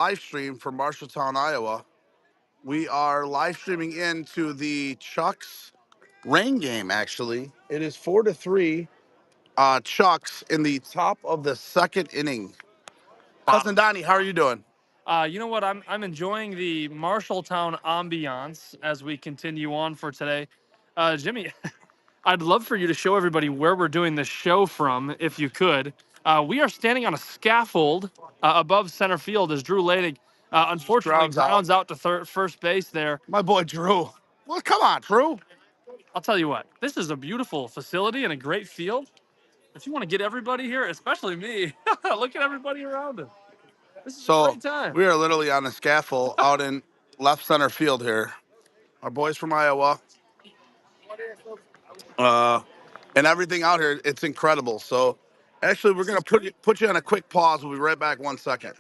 live stream from Marshalltown, Iowa. We are live streaming into the Chucks rain game. Actually, it is 4-3. Chucks in the top of the second inning. Wow. Cousin Donnie, how are you doing? You know what? I'm enjoying the Marshalltown ambiance as we continue on for today. Jimmy, I'd love for you to show everybody where we're doing this show from, if you could. We are standing on a scaffold above center field as Drew Ladig, unfortunately, grounds out to first base there. My boy Drew. Well, come on, Drew. I'll tell you what, this is a beautiful facility and a great field. If you want to get everybody here, especially me, look at everybody around us. This is a So great time. we are literally on the scaffold out in left center field here. Our boys from Iowa. And everything out here, it's incredible. So actually, we're going to put you on a quick pause. We'll be right back 1 second.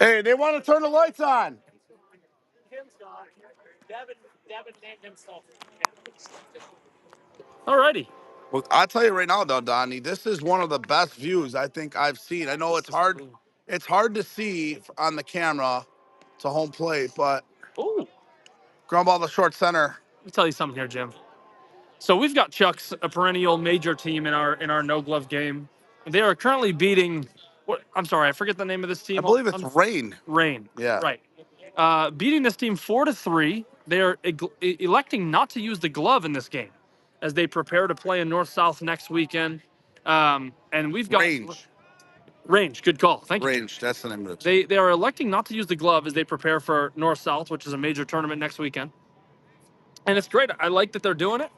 Hey, they want to turn the lights on. Alrighty. Well, I'll tell you right now, though, Donnie, this is one of the best views I think I've seen. I know it's hard. It's hard to see on the camera to home plate, but Ooh. ground ball to short center. Let me tell you something here, Jim. So we've got Chuck's a perennial major team in our no glove game. They are currently beating. What? I'm sorry, I forget the name of this team. I believe it's Rain. Rain. Yeah. Right. Beating this team 4-3. They are electing not to use the glove in this game, as they prepare to play in North South next weekend. And we've got Range. Good call. Thank you. Range. That's the name of it. They are electing not to use the glove as they prepare for North South, which is a major tournament next weekend. And it's great. I like that they're doing it.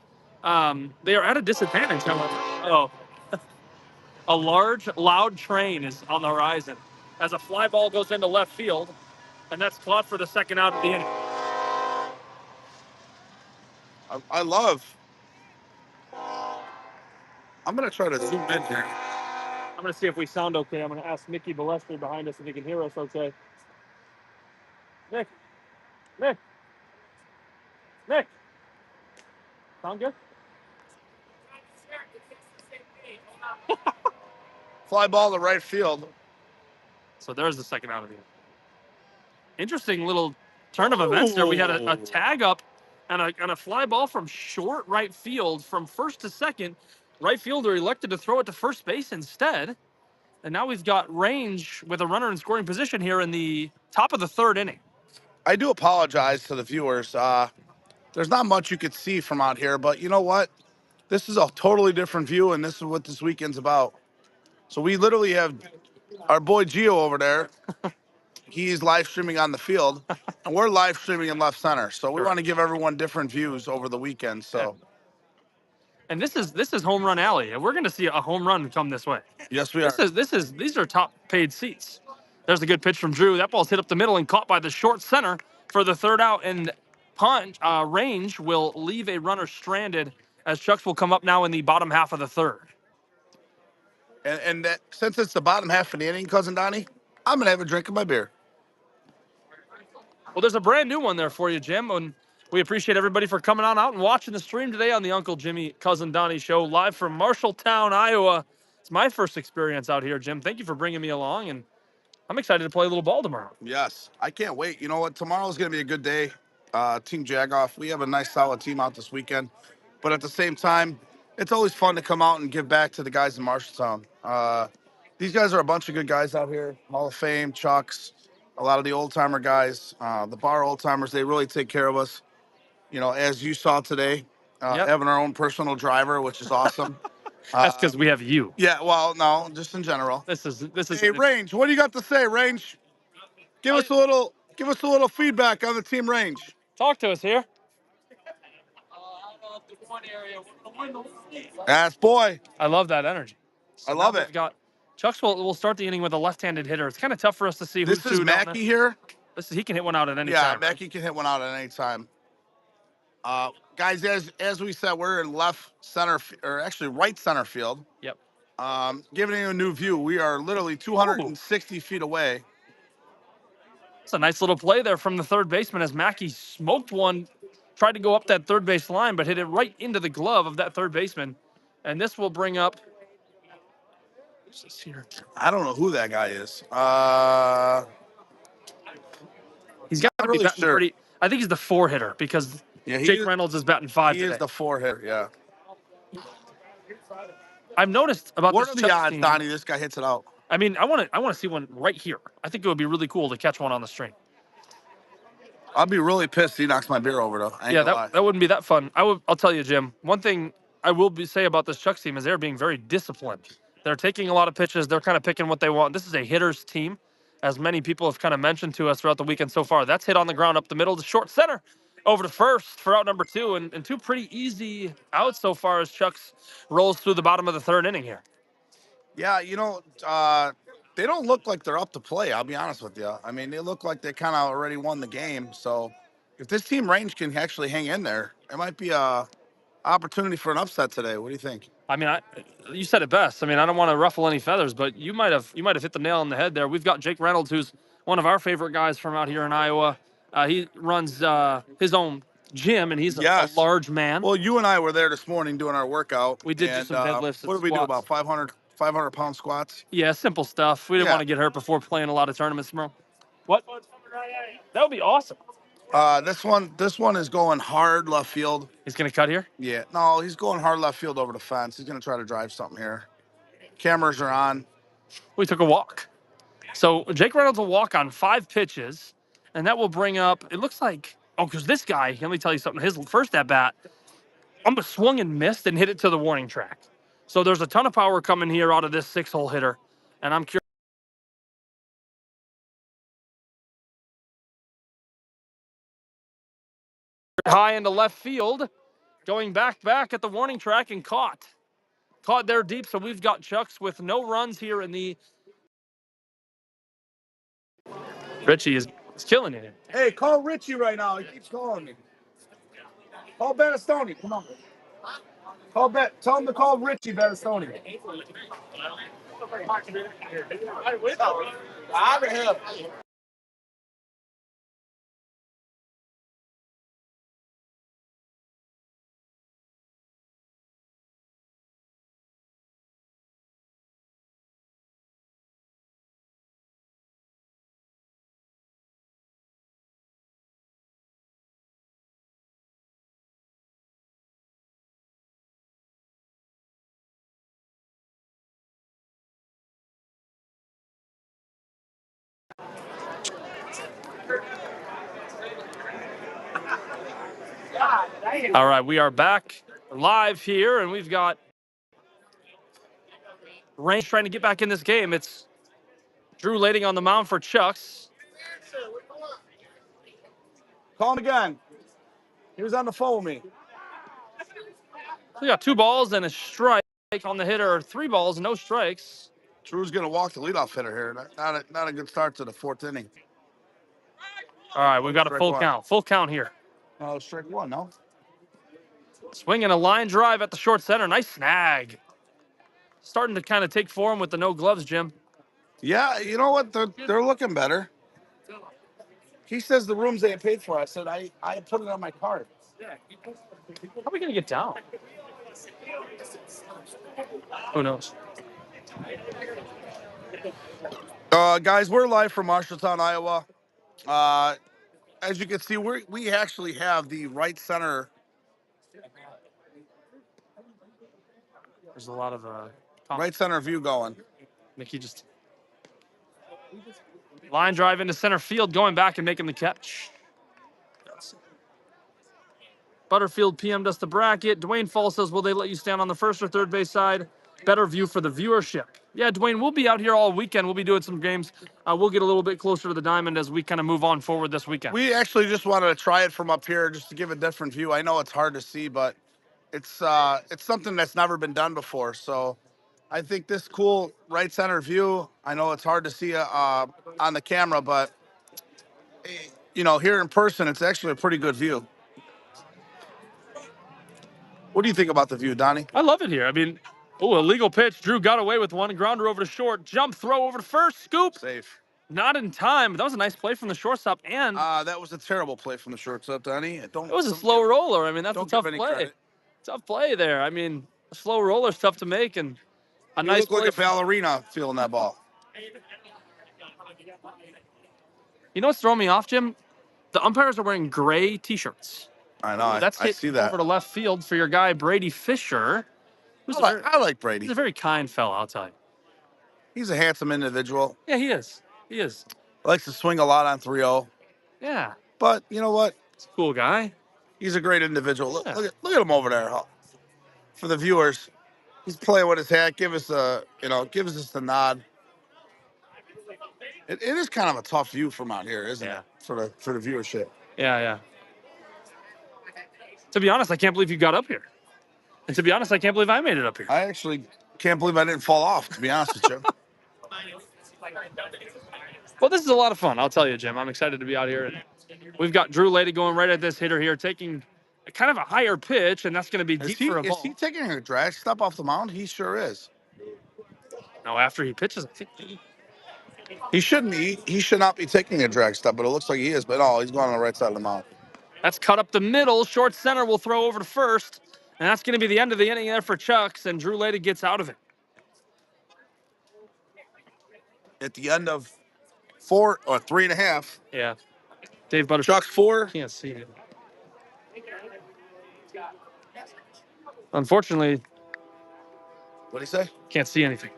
They are at a disadvantage, however. Oh, a large, loud train is on the horizon as a fly ball goes into left field, and that's caught for the second out of the inning. I love. I'm gonna try to zoom in here. I'm going to see if we sound okay. I'm going to ask Mickey Balestri behind us if he can hear us okay. Nick. Sound good? Fly ball to right field. So there's the second out of the inning. Interesting little turn of events there. We had a tag up and a fly ball from short right field from first to second. Right fielder elected to throw it to first base instead. And now we've got Range with a runner in scoring position here in the top of the third inning. I do apologize to the viewers. There's not much you could see from out here, but you know what? This is a totally different view, and this is what this weekend's about. So we literally have our boy Gio over there. He's live streaming on the field, and we're live streaming in left center. So we want to give everyone different views over the weekend. So, and this is home run alley, and we're going to see a home run come this way. Yes, we are. These are top paid seats. There's a good pitch from Drew. That ball's hit up the middle and caught by the short center for the third out. And Range will leave a runner stranded as Chucks will come up now in the bottom half of the third. And that, since it's the bottom half of the inning, Cousin Donnie, I'm gonna have a drink of my beer. Well, there's a brand new one there for you, Jim. And we appreciate everybody for coming on out and watching the stream today on the Uncle Jimmy, Cousin Donnie show live from Marshalltown, Iowa. It's my first experience out here, Jim. Thank you for bringing me along, and I'm excited to play a little ball tomorrow. Yes, I can't wait. You know what? Tomorrow's going to be a good day. Team Jagoff, we have a nice, solid team out this weekend. But at the same time, it's always fun to come out and give back to the guys in Marshalltown. These guys are a bunch of good guys out here. Hall of Fame, Chucks, a lot of the old-timer guys, the bar old-timers, they really take care of us. You know, as you saw today, having our own personal driver, which is awesome. That's because we have you. Yeah, well, no, just in general. This is. Hey, Range, what do you got to say, Range? Give us a little feedback on the team, Range. Talk to us here. Yes, boy. I love that energy. I love it. Chucks will start the inning with a left-handed hitter. It's kind of tough for us to see who's This is Mackey here. He can hit one out at any time. Yeah, Mackey can hit one out at any time. Guys, as we said, we're in left center, or actually right center field. Yep. Giving you a new view, we are literally 260 feet away. It's a nice little play there from the third baseman as Mackey smoked one, tried to go up that third base line, but hit it right into the glove of that third baseman. And this will bring up. Who's this here? I don't know who that guy is. He's got to be really batting sure. pretty. I think he's the 4 hitter because Jake Reynolds is batting 5 He today. is the 4 hitter, yeah. I've noticed about What this are the Chucks odds, team. Donnie, this guy hits it out? I mean, I want to see one right here. I think it would be really cool to catch one on the string. I'll be really pissed if he knocks my beer over, though. I ain't Yeah, gonna lie. that wouldn't be that fun. I'll tell you, Jim. One thing I will say about this Chucks team is they're being very disciplined. They're taking a lot of pitches. They're kind of picking what they want. This is a hitter's team, as many people have kind of mentioned to us throughout the weekend so far. That's hit on the ground up the middle to short center, over to first for out number 2, and 2 pretty easy outs so far as Chucks rolls through the bottom of the 3rd inning here. Yeah, they don't look like they're up to play. I'll be honest with you. I mean, they look like they kind of already won the game. So, if this team range can actually hang in there, it might be a opportunity for an upset today. What do you think? I mean, you said it best. I mean, I don't want to ruffle any feathers, but you might have hit the nail on the head there. We've got Jake Reynolds, who's one of our favorite guys from out here in Iowa. He runs his own gym, and he's a large man. Well, you and I were there this morning doing our workout. We did do some deadlifts. What did we do? About 500 pound squats? Yeah, simple stuff. We didn't want to get hurt before playing a lot of tournaments tomorrow. What? That would be awesome. This one is going hard left field. He's going to cut here? Yeah. No, he's going hard left field over the fence. He's going to try to drive something here. Cameras are on. We took a walk. So Jake Reynolds will walk on 5 pitches, and that will bring up, it looks like, because this guy, let me tell you something, his first at-bat, swung and missed and hit it to the warning track. So there's a ton of power coming here out of this 6-hole hitter, and I'm curious. High into left field, going back at the warning track and caught there deep. So we've got Chucks with no runs here in the. Richie is killing it. Hey, call Richie right now. He keeps calling me. Call Battistoni. Come on. Tell him to call Richie Battistoni. Out of here. All right, we are back live here, and we've got Range trying to get back in this game. It's Drew Lading on the mound for Chucks. Call him again. He was on the phone with me. We got 2 balls and a strike on the hitter. 3 balls, no strikes. Drew's going to walk the leadoff hitter here. Not a good start to the 4th inning. All right, we've got a full count. Full count here. Oh, strike 1, no? Swinging a line drive at the short center. Nice snag. Starting to kind of take form with the no gloves, Jim. Yeah, you know what? They're looking better. He says the rooms they paid for. I said I put it on my card. How are we going to get down? Who knows? Guys, we're live from Marshalltown, Iowa. As you can see, we actually have the right center. There's a lot of right center view going. Mickey just line drive into center field, going back and making the catch. Butterfield PM'd us the bracket. Dwayne Fall says, will they let you stand on the first or third base side? Better view for the viewership. Yeah, Dwayne, we'll be out here all weekend. We'll be doing some games. We'll get a little bit closer to the diamond as we kind of move on forward this weekend. We actually just wanted to try it from up here just to give a different view. I know it's hard to see, but it's something that's never been done before. So I think this cool right center view, I know it's hard to see on the camera, but here in person, it's actually a pretty good view. What do you think about the view, Donnie? I love it here. I mean, illegal pitch. Drew got away with one. Grounder over to short. Jump throw over to first. Scoop. Safe. Not in time, but that was a nice play from the shortstop. And that was a terrible play from the shortstop, Donnie. it was a slow roller. I mean, that's a tough play. Credit. Tough play there. I mean, a slow roller is tough to make, and a nice look play. Like a ballerina feeling that ball. You know what's throwing me off, Jim? The umpires are wearing gray T-shirts. I know. That's I see that. over to left field for your guy Brady Fisher. I like Brady. He's a very kind fella, I'll tell you. He's a handsome individual. Yeah, he is. He is. Likes to swing a lot on 3-0. Yeah. But you know what? He's a cool guy. He's a great individual. Yeah. Look at him over there. For the viewers, he's playing with his hat. Gives us the nod. It is kind of a tough view from out here, isn't it? For the viewership. Yeah. To be honest, I can't believe you got up here. And to be honest, I can't believe I made it up here. I actually can't believe I didn't fall off, to be honest with you. Well, this is a lot of fun, I'll tell you, Jim. I'm excited to be out here. We've got Drew Lady going right at this hitter here, taking kind of a higher pitch, and that's going to be deep for a ball. Is he taking a drag step off the mound? He sure is. No, after he pitches, I think he shouldn't. He should not be taking a drag step, but it looks like he is. But no, he's going on the right side of the mound. That's cut up the middle. Short center will throw over to first, and that's going to be the end of the inning there for Chucks, and Drew Lady gets out of it. At the end of 4 or 3.5. Yeah. Dave Butter. Chuck's 4. Can't see it. Unfortunately. What'd he say? Can't see anything.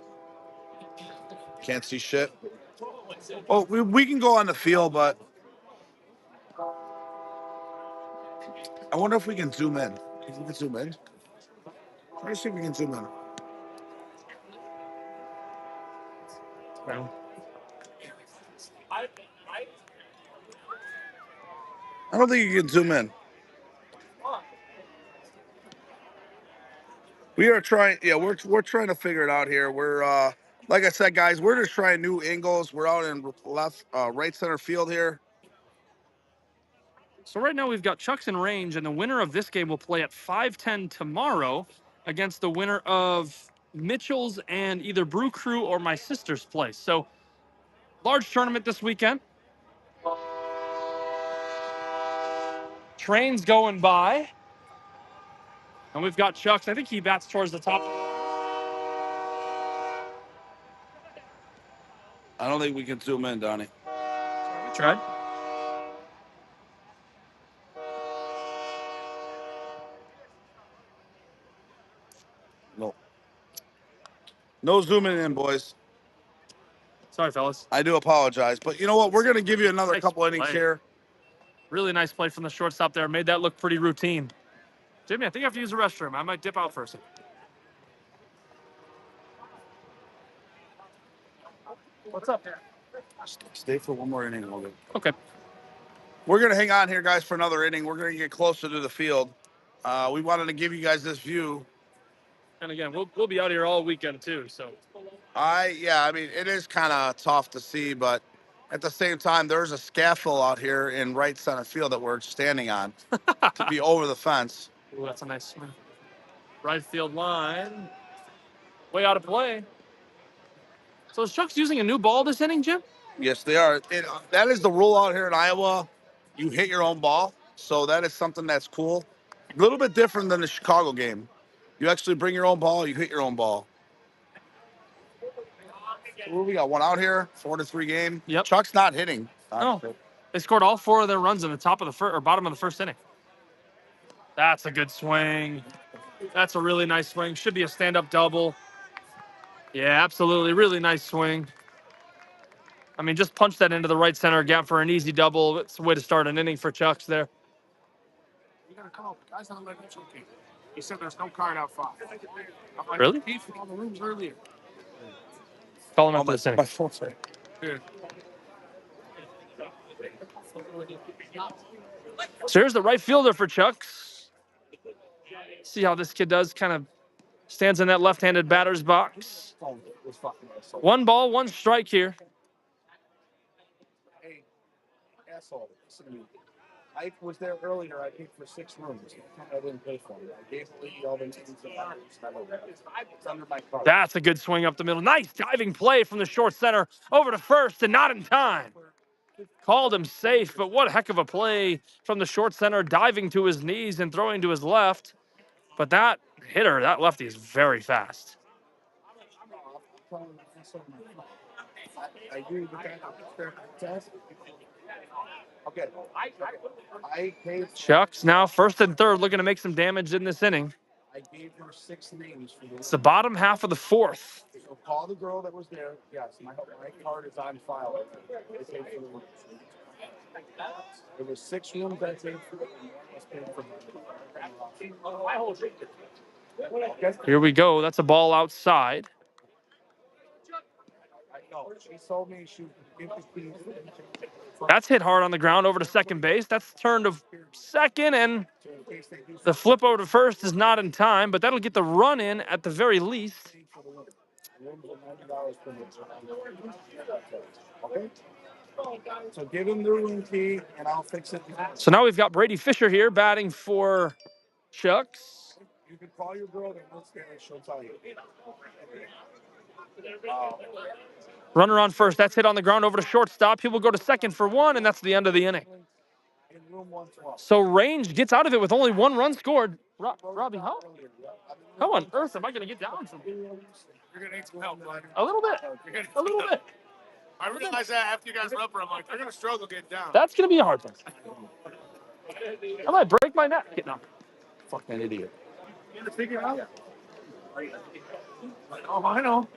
Can't see shit. Oh, we can go on the field, but I wonder if we can zoom in. Think we can zoom in? Try to see if we can zoom in. Well, I don't think you can zoom in. We are trying. Yeah, we're trying to figure it out here. We're like I said, guys, we're just trying new angles. We're out in right center field here. So right now we've got Chucks in range, and the winner of this game will play at 5:10 tomorrow against the winner of Mitchell's and either Brew Crew or my sister's place. So large tournament this weekend. Trains going by. And we've got Chucks. I think he bats towards the top. I don't think we can zoom in, Donnie. We tried. No zooming in, boys. Sorry, fellas. I do apologize. But you know what? We're going to give you another couple innings here. Really nice play from the shortstop there. Made that look pretty routine. Jimmy, I think I have to use the restroom. I might dip out for a second. What's up here? Stay for one more inning. Okay. We're going to hang on here, guys, for another inning. We're going to get closer to the field. We wanted to give you guys this view. And again, we'll be out here all weekend too. So. I mean, it is kind of tough to see, but at the same time, there's a scaffold out here in right center field that we're standing on to be over the fence. Ooh, that's a nice swing. Right field line. Way out of play. So is Chuck's using a new ball this inning, Jim? Yes, they are. That is the rule out here in Iowa. You hit your own ball. So that is something that's cool. A little bit different than the Chicago game. You actually bring your own ball, you hit your own ball. So we got one out here, 4-3 game. Yep. Chuck's not hitting. No. They scored all 4 of their runs in the top of the first or bottom of the first inning. That's a good swing. That's a really nice swing. Should be a stand-up double. Yeah, absolutely. Really nice swing. I mean, just punch that into the right center gap for an easy double. It's a way to start an inning for Chucks there. You gotta call the guys on the electric team. He said there's no card out front. I'm like, Really? He from all the rooms earlier. Call him after this inning. My phone's sorry. Yeah. So here's the right fielder for Chucks. See how this kid does, kind of stands in that left-handed batter's box. 1 ball, 1 strike here. Hey, asshole, listen to me. I was there earlier. I paid for 6 rooms. I didn't pay for it. I gave Lee all the names and it's under my card. That's a good swing up the middle. Nice diving play from the short center over to first and not in time. Called him safe, but what a heck of a play from the short center, diving to his knees and throwing to his left. But that hitter, that lefty, is very fast. I agree with that. Okay. I paid. Chuck's now first and third, looking to make some damage in this inning. I gave her 6 names for this. It's the bottom half of the fourth. So call the girl that was there. Yes, my card is on file. There was 6 rooms I paid for. Here we go. That's a ball outside. She told me she would give the keys. That's hit hard on the ground over to second base. That's turned to second, and the flip over to first is not in time, but that'll get the run in at the very least. Okay. So give him the room key, and I'll fix it. So now we've got Brady Fisher here batting for Chucks. You can call your girl that lives there, and she'll tell you. Runner on first. That's hit on the ground over to shortstop. He will go to second for 1, and that's the end of the inning. So Range gets out of it with only 1 run scored. Robbie, how on earth am I going to get down from? You're gonna need some help, bud. A little bit. A little bit. I realized that after you guys went up, I'm like, they're gonna struggle getting down. That's going to be a hard thing. I might break my neck getting up. Fucking idiot. You gonna figure it out? Oh, I know.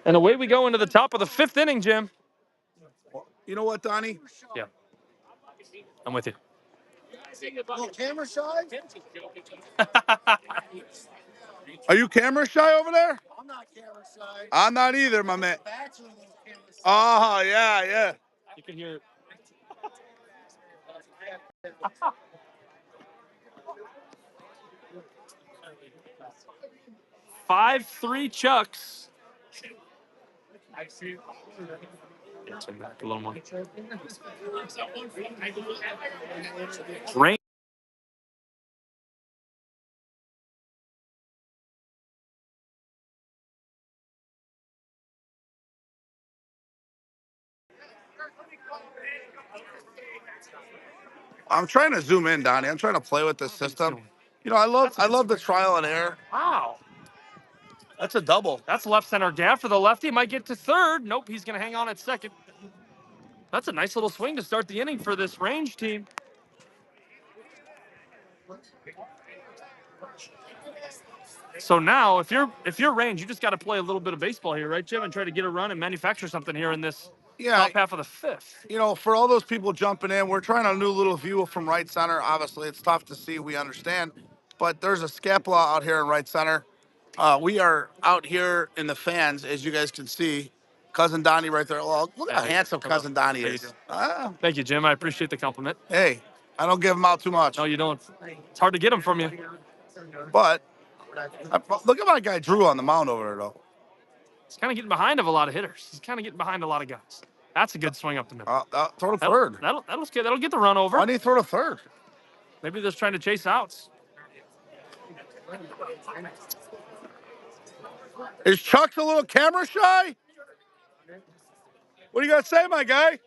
And away we go into the top of the 5th inning, Jim. You know what, Donnie? Yeah. I'm with you. Little camera shy? Are you camera shy over there? I'm not camera shy. I'm not either, my man. Bachelor little camera shy. Oh, yeah, yeah. You can hear it. 5-3 Chucks. I see. Turn back a little more. Rain. I'm trying to zoom in, Donnie. I'm trying to play with this system. You know, I love the trial and error. Wow. That's a double. That's left center gap for the lefty. Might get to third. Nope, he's going to hang on at second. That's a nice little swing to start the inning for this Range team. So now, if you're Range, you just got to play a little bit of baseball here, right, Jim, and try to get a run and manufacture something here in this top half of the 5th. You know, for all those people jumping in, we're trying a new little view from right center. Obviously, it's tough to see. We understand, but there's a scapula out here in right center. We are out here in the fans, as you guys can see. Cousin Donnie right there. Well, look how handsome Cousin Donnie is. Thank you, Jim. I appreciate the compliment. Hey, I don't give him out too much. No, you don't. It's hard to get them from you. But look at my guy Drew on the mound over there, though. He's kind of getting behind of a lot of hitters. He's kind of getting behind a lot of guys. That's a good swing up the middle. Throw to third. That'll get the run over. Why did he throw to third? Maybe they're trying to chase outs. Is Chuck's a little camera shy? What do you got to say, my guy?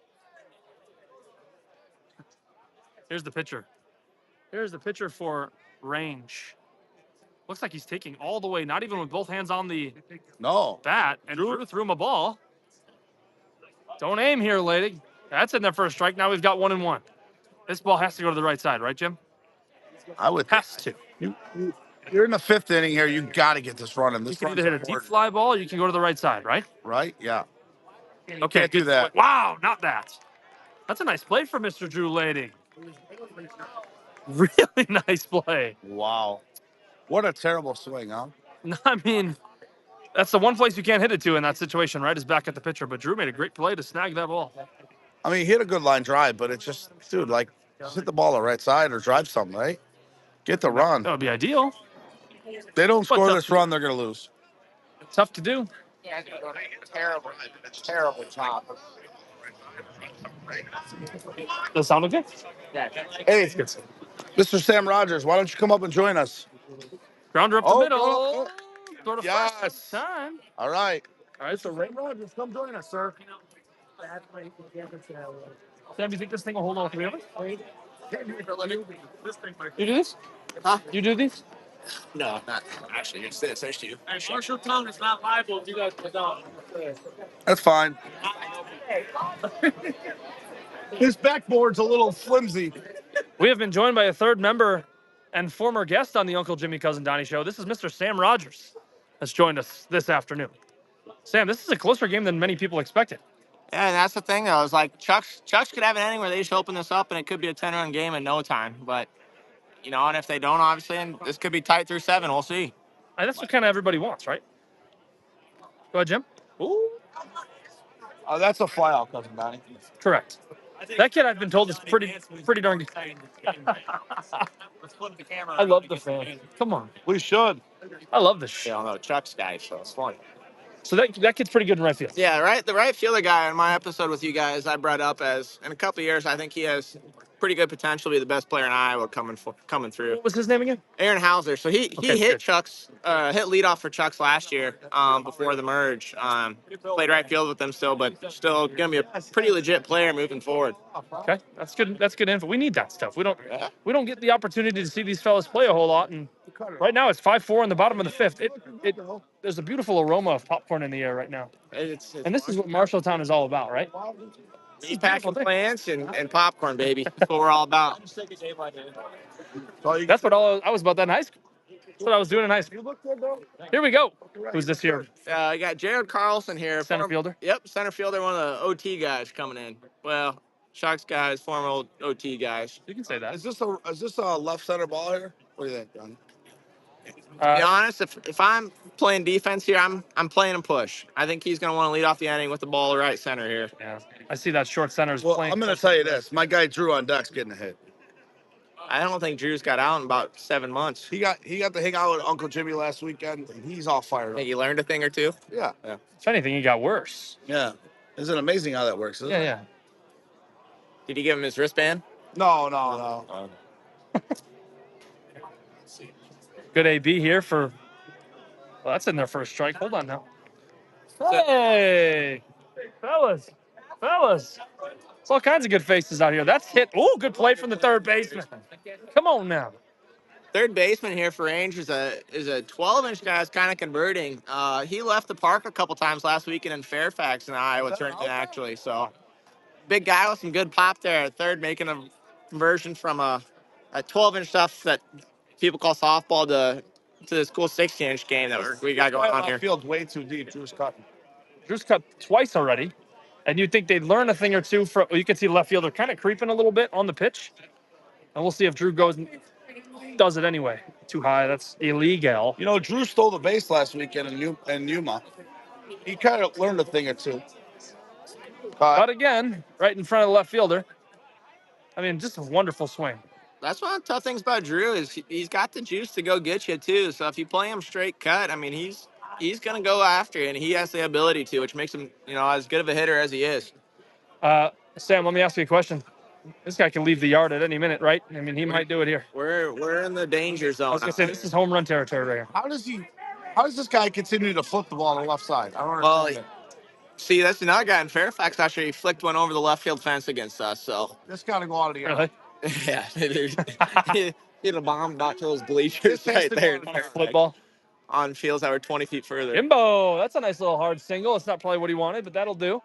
Here's the pitcher. Here's the pitcher for Range. Looks like he's taking all the way, not even with both hands on the bat. And Drew threw him a ball. Don't aim here, lady. That's in there for a strike. Now we've got 1-1. This ball has to go to the right side, right, Jim? I would. Has to. You're in the 5th inning here. You got to get this running. You can either hit a deep fly ball or you can go to the right side, right? Right? Yeah. Okay, can't do that. Wow, not that. That's a nice play for Mr. Drew Lading. Really nice play. Wow. What a terrible swing, huh? I mean, that's the one place you can't hit it to in that situation, right? Is back at the pitcher. But Drew made a great play to snag that ball. I mean, he hit a good line drive, but it's just, dude, like, just hit the ball the right side or drive something, right? Get the run. That would be ideal. If they don't score this run, they're going to lose. Tough to do. Terrible job. Does it sound okay? Hey, Mr. Sam Rogers, why don't you come up and join us? Grounder up the Oh, middle. oh, Throw to yes. first time. All right. All right, so Ray Rogers, come join us, sir. Sam, you think this thing will hold all three of us? You do this? Huh? You do these? No, not actually. It's this. There's two. Marshalltown is not liable if you guys put down. That's fine. His backboard's a little flimsy. We have been joined by a third member and former guest on the Uncle Jimmy Cousin Donnie show. This is Mr. Sam Rogers that's joined us this afternoon. Sam, this is a closer game than many people expected. Yeah, and that's the thing though. It's like Chuck's could have an inning where they just open this up and it could be a 10-run game in no time. But and if they don't, obviously, and this could be tight through 7. We'll see. That's what kind of everybody wants, right? Go ahead, Jim. Ooh. That's a flyout, Cousin Donnie. Correct. That kid, I've been told, is pretty darn good. I love the fan. Come on. We should. I love this You shit. don't know Chuck's guy, so it's fun. So that kid's pretty good in right field. Yeah, right. The right fielder guy in my episode with you guys, I brought up as in a couple of years, I think he has pretty good potential to be the best player in Iowa coming through. What was his name again? Aaron Hauser. So he Okay, hit good. Chuck's hit leadoff for Chuck's last year before the merge. Played right field with them still, but still gonna be a pretty legit player moving forward. Okay, that's good. That's good info. We need that stuff. We don't get the opportunity to see these fellas play a whole lot. And right now it's 5-4 in the bottom of the fifth. There's a beautiful aroma of popcorn in the air right now. And this is what Marshalltown is all about, right? He's packing plants and popcorn, baby. That's what we're all about. That's what I was about that in high school. That's what I was doing in high school. Here we go. Who's this here? I got Jared Carlson here. Center fielder? Yep, center fielder, one of the OT guys coming in. Well, Sharks guys, former OT guys. You can say that. Is this a left center ball here? What do you think, Donnie? To be honest, if I'm playing defense here, I'm playing him push. I think he's going to want to lead off the inning with the ball right center here. Yeah, I see that short center's Well, playing. I'm going to tell you this. My guy Drew on deck's getting a hit. I don't think Drew's got out in about 7 months. He got to hang out with Uncle Jimmy last weekend, and he's all fired I up. think he learned a thing or two. Yeah. If anything, he got worse. Yeah. Isn't it amazing how that works? Isn't it? Yeah. Did he give him his wristband? No. Good AB here for. Well, that's in their first strike. Hold on now. Hey, fellas. It's all kinds of good faces out here. That's hit. Oh, good play from the third baseman. Come on now. Third baseman here for Range is a 12-inch guy that's kind of converting. He left the park a couple times last weekend in Fairfax in Iowa tournament, actually. So big guy with some good pop there at third, making a conversion from a 12-inch stuff that people call softball to this cool 16-inch game that we got going on here. Field's way too deep. Drew's cutting. Drew's cut twice already, and you'd think they'd learn a thing or two. From you can see the left fielder kind of creeping a little bit on the pitch, and we'll see if Drew goes and does it anyway. Too high. That's illegal. You know, Drew stole the base last weekend in Yuma. He kind of learned a thing or two. But again, right in front of the left fielder. I mean, just a wonderful swing. That's one of the tough things about Drew is he's got the juice to go get you too. So if you play him straight cut, I mean he's gonna go after you, and he has the ability to, which makes him as good of a hitter as he is. Sam, let me ask you a question. This guy can leave the yard at any minute, right? I mean, he might do it here. We're in the danger zone. I was gonna say this is home run territory right here. How does this guy continue to flip the ball on the left side? I don't understand. See, that's another guy in Fairfax. Actually, he flicked one over the left field fence against us. So This got to go out of the yard. Really? yeah, he hit a bomb not to those bleachers right there On a flip ball. on fields that were 20 feet further. Imbo, that's a nice little hard single. It's not probably what he wanted, but that'll do.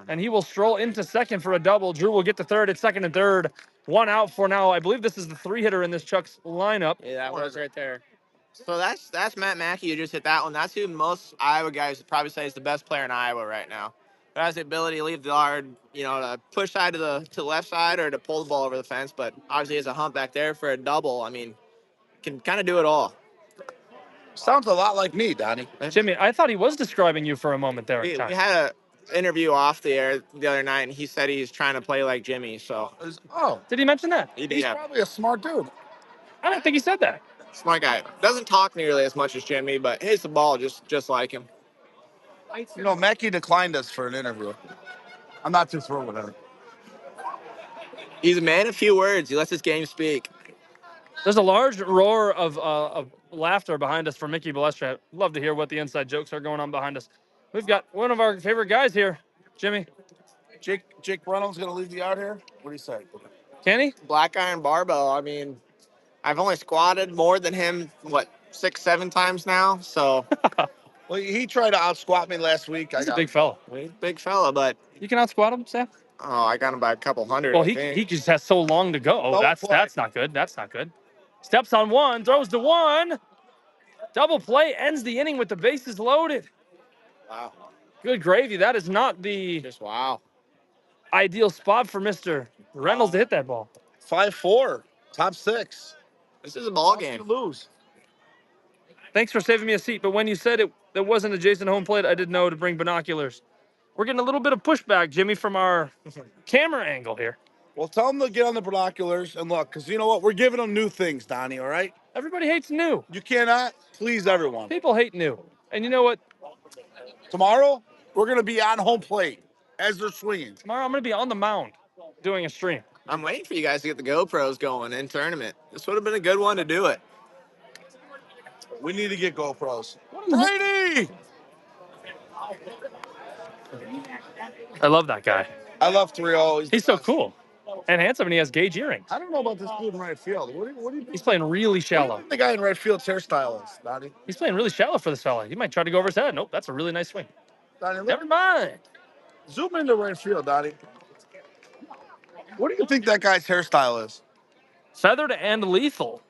And he will stroll into second for a double. Drew will get to third at second and third. One out for now. I believe this is the 3-hitter in this Chuck's lineup. Yeah, that was right there. So that's Matt Mackey who just hit that one. That's who most Iowa guys would probably say is the best player in Iowa right now. But has the ability to leave the yard, to push side to the left side or to pull the ball over the fence. But obviously, has a hump back there for a double. I mean, can kind of do it all. Sounds a lot like me, Donnie. Jimmy, I thought he was describing you for a moment there. We had an interview off the air the other night, and he said he's trying to play like Jimmy. So Did he mention that? He's probably a smart dude. I don't think he said that. smart guy. Doesn't talk nearly as much as Jimmy, but hits the ball just like him. You know, Mackey declined us for an interview. I'm not too thrilled with him. He's a man of few words. He lets his game speak. There's a large roar of laughter behind us from Mickey Balestrat. Love to hear what the inside jokes are going on behind us. We've got one of our favorite guys here, Jimmy. Jake Reynolds gonna leave the yard here. What do you say? Kenny? Black Iron Barbell. I mean, I've only squatted more than him, 6, 7 times now. So Well, he tried to out squat me last week. He's a big fella. big fella, but You can out squat him, Sam? I got him by a couple hundred. Well, I think. he just has so long to go. Double play. That's not good. That's not good. Steps on one, throws to one. Double play ends the inning with the bases loaded. Wow. Good gravy. That is not the Just wow. ideal spot for Mr. Reynolds to hit that ball. 5-4, top 6. This is a ball How game. you lose? Thanks for saving me a seat, but when you said it wasn't adjacent home plate, I didn't know to bring binoculars. We're getting a little bit of pushback, Jimmy, from our camera angle here. Well, tell them to get on the binoculars and look, because you know what? We're giving them new things, Donnie, all right? Everybody hates new. You cannot please everyone. People hate new. And you know what? Tomorrow, we're going to be on home plate as they're swinging. Tomorrow I'm going to be on the mound doing a stream. I'm waiting for you guys to get the GoPros going in tournament. This would have been a good one to do it. We need to get GoPros. Brady! I love that guy. I love 3-0. He's so cool and handsome, and he has gauge earrings. I don't know about this dude in right field. What do you think? He's playing really What do shallow. you think the guy in right field's hairstyle is, Donnie? He's playing really shallow for this fella. He might try to go over his head. Nope, that's a really nice swing. Donnie, look, Never mind. zoom into right field, Donnie. What do you think that guy's hairstyle is? Feathered and lethal.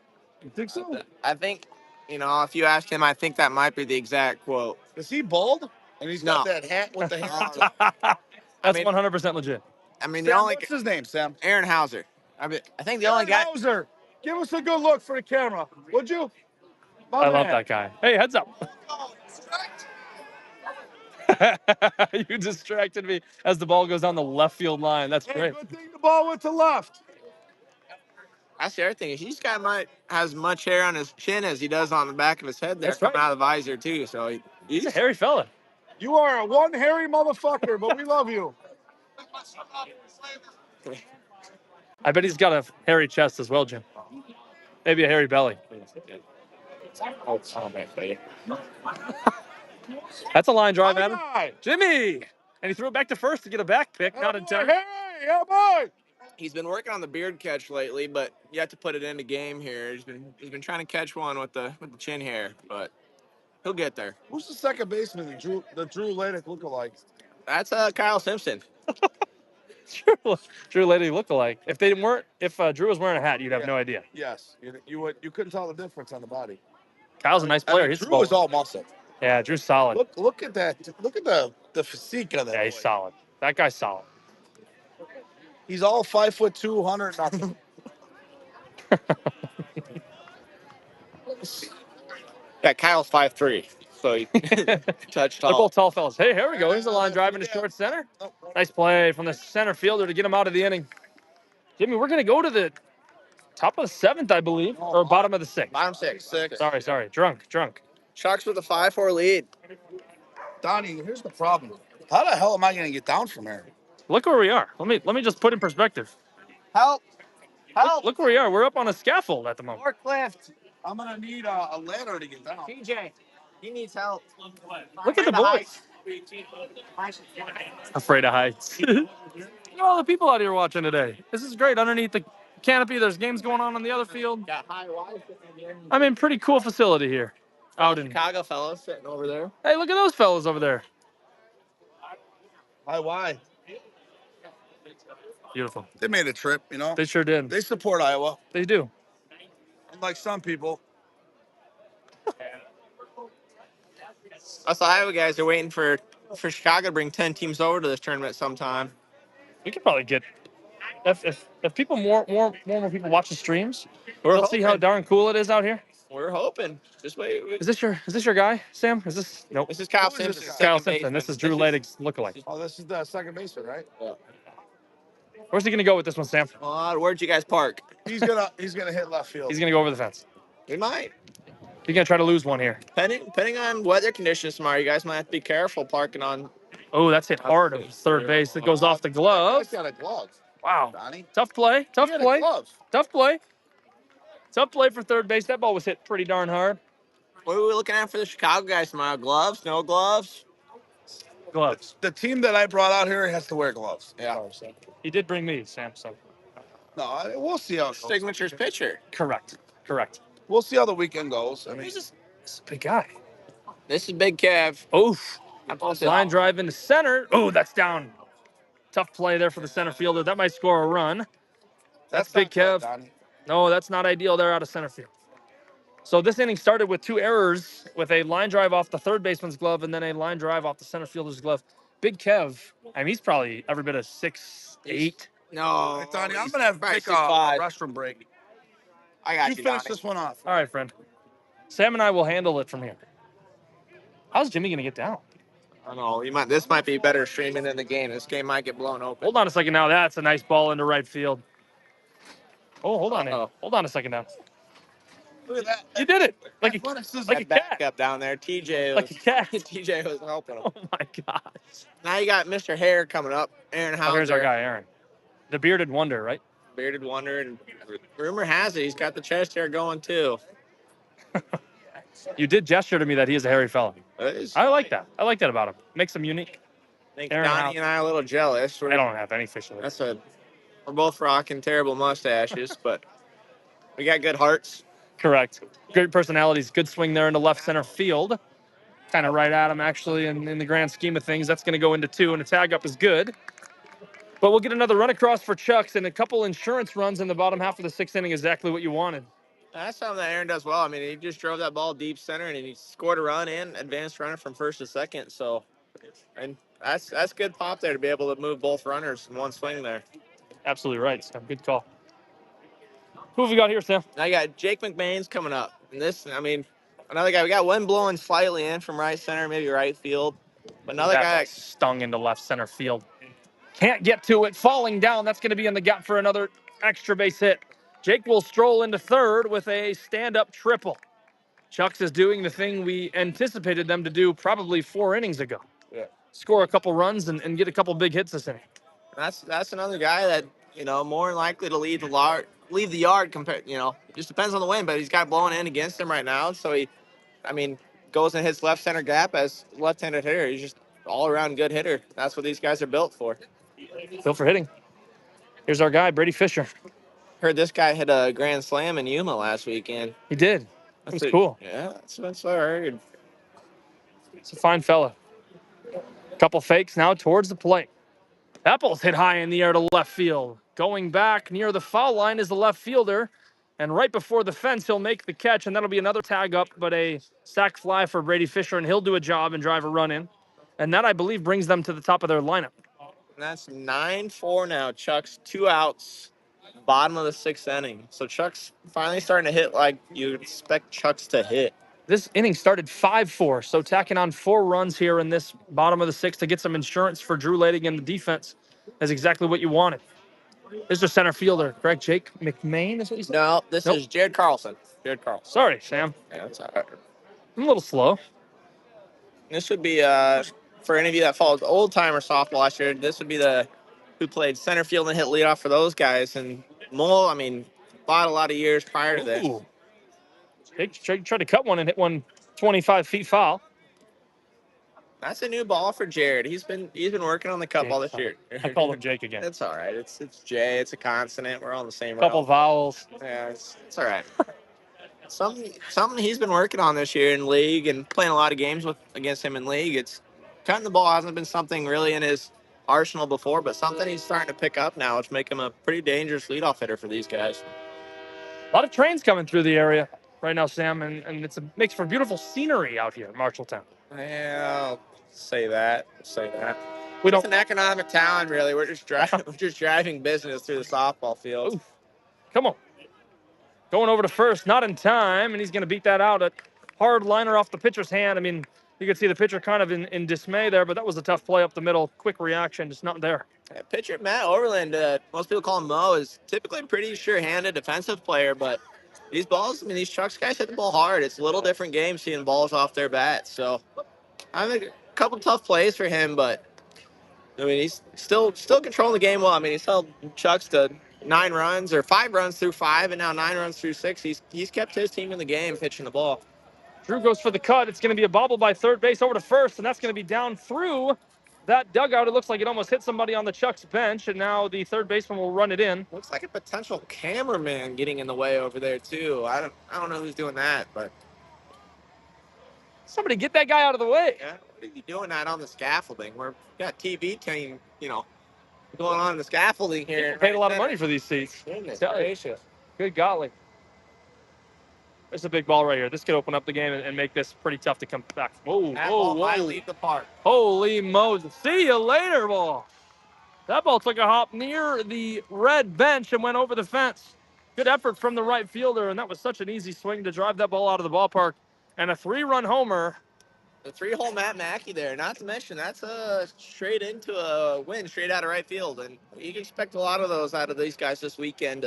You think so? I think, if you asked him, I think that might be the exact quote. Is he bald? And he's got No. that hat with the hair. That's mean- 100% legit. I mean, Sam, the only what's his name, Sam? Aaron Hauser. I think the only guy. Hauser. Give us a good look for the camera, would you? I love that guy. Hey, heads up. You distracted me as the ball goes down the left field line. That's Hey, great. good thing the ball went to left. That's the other thing. He's got has much hair on his chin as he does on the back of his head there, That's coming right. out of the visor too. So He's a hairy fella. You are a one hairy motherfucker, but we love you. I bet he's got a hairy chest as well, Jim. Maybe a hairy belly. That's a line drive, Adam. Jimmy! And he threw it back to first to get a back pick, not in time. Hey, yeah, boy. He's been working on the beard catch lately, but you have to put it into game here. He's been trying to catch one with the chin hair, but he'll get there. Who's the second baseman? The Drew Ladick lookalike. That's Kyle Simpson. Drew Lady lookalike. If Drew was wearing a hat, you'd have no idea. Yes, you couldn't tell the difference on the body. Kyle's a nice player. He's Drew is all muscle. Yeah, Drew's solid. Look at that. Look at the physique of that. Yeah, he's boy. solid. That guy's solid. He's all 5'2", 100 nothing. Yeah, Kyle's 5'3", so he touched They're tall. both tall fellas. Hey, here we go. Here's the line drive into short center. Nice play from the center fielder to get him out of the inning. Jimmy, we're going to go to the top of the 7th, I believe, or bottom of the 6th. Bottom 6. Sorry. Drunk. Sharks with a 5-4 lead. Donnie, here's the problem. How the hell am I going to get down from here? Look where we are. Let me just put in perspective. Help! Look where we are. We're up on a scaffold at the moment. Forklift. I'm going to need a ladder to get down. TJ, he needs help. Look at the boys. Afraid of heights. Look at all the people out here watching today. This is great. Underneath the canopy, there's games going on the other field. Got high wide. I'm in pretty cool facility here. Out in. Chicago fellows sitting over there. Hey, look at those fellas over there. Hi, why? Beautiful. They made a trip, They sure did. They support Iowa, They do. unlike some people. Us Iowa guys are waiting for Chicago to bring 10 teams over to this tournament sometime. We could probably get if people more people watch the streams. We're We'll see how hoping. darn cool it is out here. We're hoping. Just wait. Is this your guy, Sam? Is this nope? This is Kyle Who is this Simpson. guy? Kyle second Simpson. This baseman. is Drew Ladig's lookalike. Oh, this is the second baseman, right? Where's he gonna go with this one, Sam? Where'd you guys park? He's gonna hit left field. He's gonna go over the fence. We might. He's gonna try to lose one here. Depending on weather conditions tomorrow, you guys might have to be careful parking on. Oh, that's hit hard of third base. It goes off the glove. He's got a glove. Wow. Donnie. Tough play. Tough He had a play. glove. Tough play. Tough play for third base. That ball was hit pretty darn hard. What are we looking at for the Chicago guys tomorrow? Gloves? No gloves? Gloves. The team that I brought out here has to wear gloves. Yeah. He did bring me, Sam. So No, we'll see how it goes. Signature's pitcher. correct. Correct. We'll see how the weekend goes. I mean, Who's this? This is a big guy. This is Big Kev. Oof. That's Line drive into center. Oh, that's down. Tough play there for the center fielder. That might score a run. That's Big not good, Kev. Donnie. No, that's not ideal there out of center field. So this inning started with 2 errors, with a line drive off the third baseman's glove and then a line drive off the center fielder's glove. Big Kev, I mean, he's probably every bit of 6'8". No. Hey, Donnie, I'm he's gonna have to probably take a 6'5". restroom break. I got You you, finish Donnie. this one off. All right, friend. Sam and I will handle it from here. How's Jimmy gonna get down? I don't know. This might be better streaming than the game. This game might get blown open. Hold on a second now. That's a nice ball into right field. Oh, hold on. Uh-oh. Hold on a second now. Look at that. You did it like a Athleticism. like a Back cat. up down there. TJ Like was, a cat. TJ was helping him. Oh my gosh. Now you got Mr. Hare coming up. Aaron Oh, here's Hauser, our guy, Aaron, the bearded wonder, right? bearded wonder, and rumor has it he's got the chest hair going too. You did gesture to me that he is a hairy fella. It is. I like that. I like that about him. Makes him unique. I think Aaron Donnie Hauser. and I are a little jealous. I don't have any facial hair. We're both rocking terrible mustaches, but we got good hearts. Correct. Great personalities. Good swing there into left center field. Kind of right at him, actually, in the grand scheme of things. That's going to go into 2, and the tag up is good. But we'll get another run across for Chucks and a couple insurance runs in the bottom half of the 6th inning, exactly what you wanted. That's something that Aaron does well. I mean, he just drove that ball deep center, and he scored a run in, advanced runner from first to second. So, and that's good pop there to be able to move both runners in one swing there. Absolutely right, Sam. Good call. Who have we got here, Sam? Now you got Jake McMahon's coming up. And another guy. We got one blowing slightly in from right center, maybe right field. But another That guy ball stung into left center field. Can't get to it. Falling down. That's going to be in the gap for another extra base hit. Jake will stroll into third with a stand-up triple. Chucks is doing the thing we anticipated them to do probably 4 innings ago. Yeah. Score a couple runs and get a couple big hits this inning. That's another guy that more than likely to leave the yard compared. Just depends on the wind, but he's got blowing in against him right now. So goes and hits left center gap as left-handed hitter. He's just all around good hitter. That's what these guys are built for. Built for hitting. Here's our guy, Brady Fisher. Heard this guy hit a grand slam in Yuma last weekend. He did. That was cool. Yeah, that's what I heard. It's a fine fella. Couple fakes now towards the plate. That ball's hit high in the air to left field. Going back near the foul line is the left fielder. And right before the fence, he'll make the catch, and that'll be another tag up, but a sac fly for Brady Fisher, and he'll do a job and drive a run in. And that, I believe, brings them to the top of their lineup. And that's 9-4 now. Chuck's 2 outs, bottom of the 6th inning. So Chuck's finally starting to hit like you expect Chuck's to hit. This inning started 5-4, so tacking on 4 runs here in this bottom of the 6th to get some insurance for Drew Lading and the defense is exactly what you wanted. This is the center fielder, correct? Jake McMahon is what you said? No, this Nope. is Jared Carlson. Jared Carlson. Sorry, Sam. Yeah, that's all right. I'm a little slow. This would be for any of you that followed old timer softball last year. This would be who played center field and hit leadoff for those guys. And Mole, fought a lot of years prior to this. Ooh. Jake tried to cut one and hit one 25 feet foul. That's a new ball for Jared. He's been working on the cut ball this year. I called him Jake again. It's all right. It's Jay. It's a consonant. We're on the same Couple route. vowels. Yeah, it's all right. Something he's been working on this year in league and playing a lot of games against him in league. It's cutting the ball hasn't been something really in his arsenal before, but something he's starting to pick up now, which make him a pretty dangerous leadoff hitter for these guys. A lot of trains coming through the area right now, Sam, and makes for beautiful scenery out here in Marshalltown. Yeah, I'll say that. We It's don't. an economic town, really. We're just driving business through the softball field. Oof. Come on. Going over to first, not in time, and he's going to beat that out. A hard liner off the pitcher's hand. You could see the pitcher kind of in dismay there, but that was a tough play up the middle. Quick reaction, just not there. Yeah, pitcher Matt Overland, most people call him Mo, is typically a pretty sure-handed defensive player, but these balls, these Chucks guys hit the ball hard. It's a little different game seeing balls off their bats. So I think a couple tough plays for him, but I mean, he's still controlling the game well. I mean, he's held Chucks to 9 runs or 5 runs through 5, and now 9 runs through 6. He's kept his team in the game pitching the ball. Drew goes for the cut. It's going to be a bobble by third base over to first, and that's going to be down through that dugout. It looks like it almost hit somebody on the Chucks bench, and now the third baseman will run it in. Looks like a potential cameraman getting in the way over there too. I don't know who's doing that, but Somebody get that guy out of the way. yeah, what are you doing that on the scaffolding? We're got TV team, going on in the scaffolding here. Paid a lot of money for these seats. Goodness Tell you. gracious. Good golly. There's a big ball right here. This could open up the game and make this pretty tough to come back. Whoa, That whoa, ball might whoa. leave the park. Holy Moses. See you later, ball. That ball took a hop near the red bench and went over the fence. Good effort from the right fielder, and that was such an easy swing to drive that ball out of the ballpark. And a 3-run homer. The 3-hole Matt Mackey there. Not to mention that's straight into a win, straight out of right field, and you can expect a lot of those out of these guys this weekend.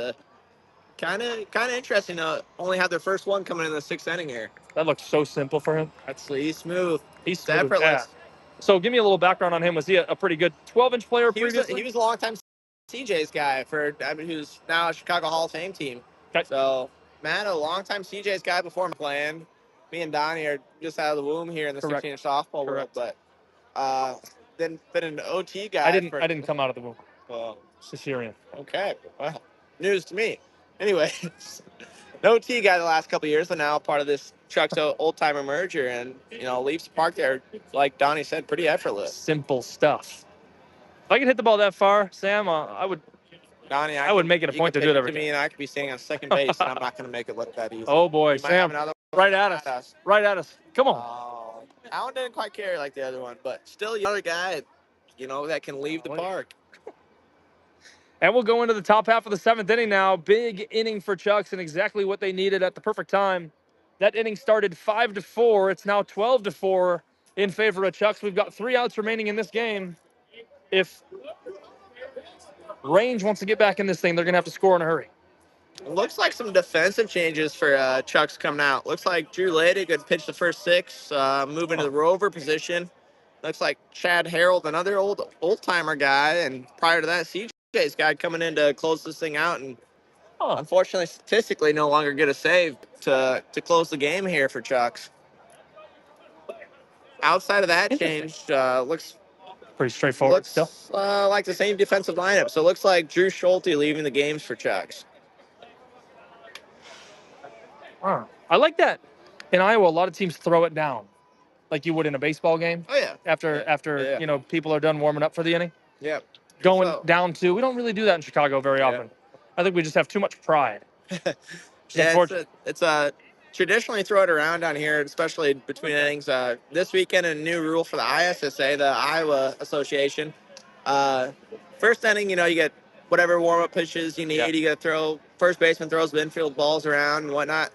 Kind of interesting to only have their first one coming in the 6th inning here. That looks so simple for him. He's smooth. He's smooth. Effortless. Yeah. So give me a little background on him. Was he a pretty good 12-inch player previously? He was a long-time CJ's guy who's now a Chicago Hall of Fame team. Okay. So, Matt, a long-time CJ's guy before playing. Me and Donnie are just out of the womb here in the 16-inch softball world, but then been an OT guy. I didn't come out of the womb. Well, Caesarean. okay. Well, news to me. Anyway, an OT guy the last couple of years, but now part of this Chuck's old-timer merger, and leaves the park there, like Donnie said, pretty effortless. Simple stuff. If I could hit the ball that far, Sam, I would. Donnie, I would make it a point to do it every to me, and I could be standing on second base, and I'm not going to make it look that easy. Oh boy, You might have Sam, another right at us. Right at us. Come on. Oh, Allen didn't quite carry like the other one, but still another guy, that can leave the park. And we'll go into the top half of the 7th inning now. Big inning for Chucks and exactly what they needed at the perfect time. That inning started 5-4. It's now 12-4 in favor of Chucks. We've got 3 outs remaining in this game. If Range wants to get back in this thing, they're going to have to score in a hurry. Looks like some defensive changes for Chuck's coming out. Looks like Drew Leidig could pitch the first 6, move into the rover position. Looks like Chad Harold, another old-timer guy, and prior to that, CJ's guy coming in to close this thing out, and unfortunately, statistically, no longer get a save to close the game here for Chuck's. Outside of that change, looks pretty straightforward still. Like the same defensive lineup. So it looks like Drew Schulte leaving the games for Chucks. I like that. In Iowa, a lot of teams throw it down, like you would in a baseball game. Oh yeah. After people are done warming up for the inning. Yeah. Going down 2. We don't really do that in Chicago very often. I think we just have too much pride. It's traditionally throw it around down here, especially between innings. This weekend, a new rule for the ISSA, the Iowa Association. First inning, you get whatever warm-up pitches you need. Yeah. You got to throw, first baseman throws the infield balls around and whatnot.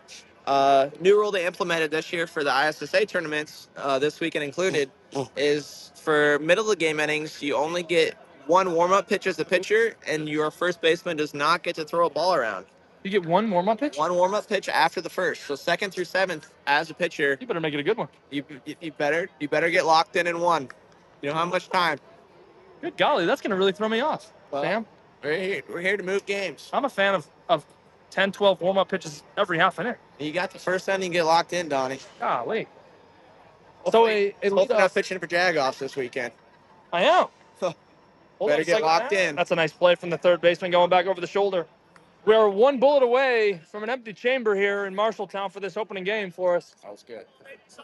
New rule they implemented this year for the ISSA tournaments, this weekend included, is for middle of the game innings, you only get 1 warm-up pitch as a pitcher, and your first baseman does not get to throw a ball around. You get 1 warm-up pitch? 1 warm-up pitch after the first. So 2nd through 7th as a pitcher. You better make it a good one. You better get locked in 1. You don't have much time. Good golly, that's going to really throw me off, Sam. We're here to move games. I'm a fan of 10, 12 warm-up pitches every half inning. You got the first inning, get locked in, Donnie. Golly. Hopefully not pitching for Jagoffs this weekend. I am. Better get locked in. That's a nice play from the third baseman going back over the shoulder. We are 1 bullet away from an empty chamber here in Marshalltown for this opening game for us. That was good.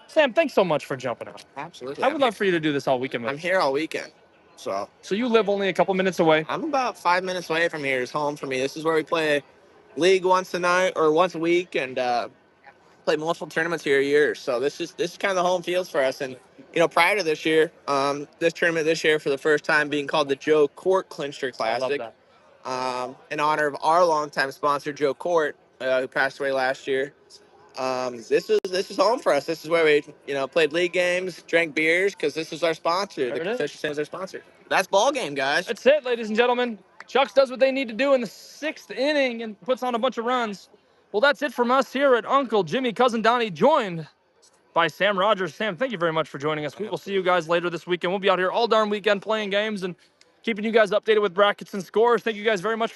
Sam, thanks so much for jumping out. Absolutely. I would love for you to do this all weekend. I'm here all weekend. So you live only a couple minutes away? I'm about 5 minutes away from here. It's home for me. This is where we play league once a week, and play multiple tournaments here a year. So this is kind of the home fields for us. And prior to this year, this tournament this year for the first time being called the Joe Court Clincher Classic, in honor of our longtime sponsor Joe Court, who passed away last year. This is home for us. This is where we played league games, drank beers, because this is our sponsor. The Fisher Stand is our sponsor. That's ball game, guys. That's it, ladies and gentlemen. Chucks does what they need to do in the 6th inning and puts on a bunch of runs. Well, that's it from us here at Uncle Jimmy, Cousin Donnie, joined by Sam Rogers. Sam, thank you very much for joining us. We will see you guys later this weekend. We'll be out here all darn weekend playing games and keeping you guys updated with brackets and scores. Thank you guys very much.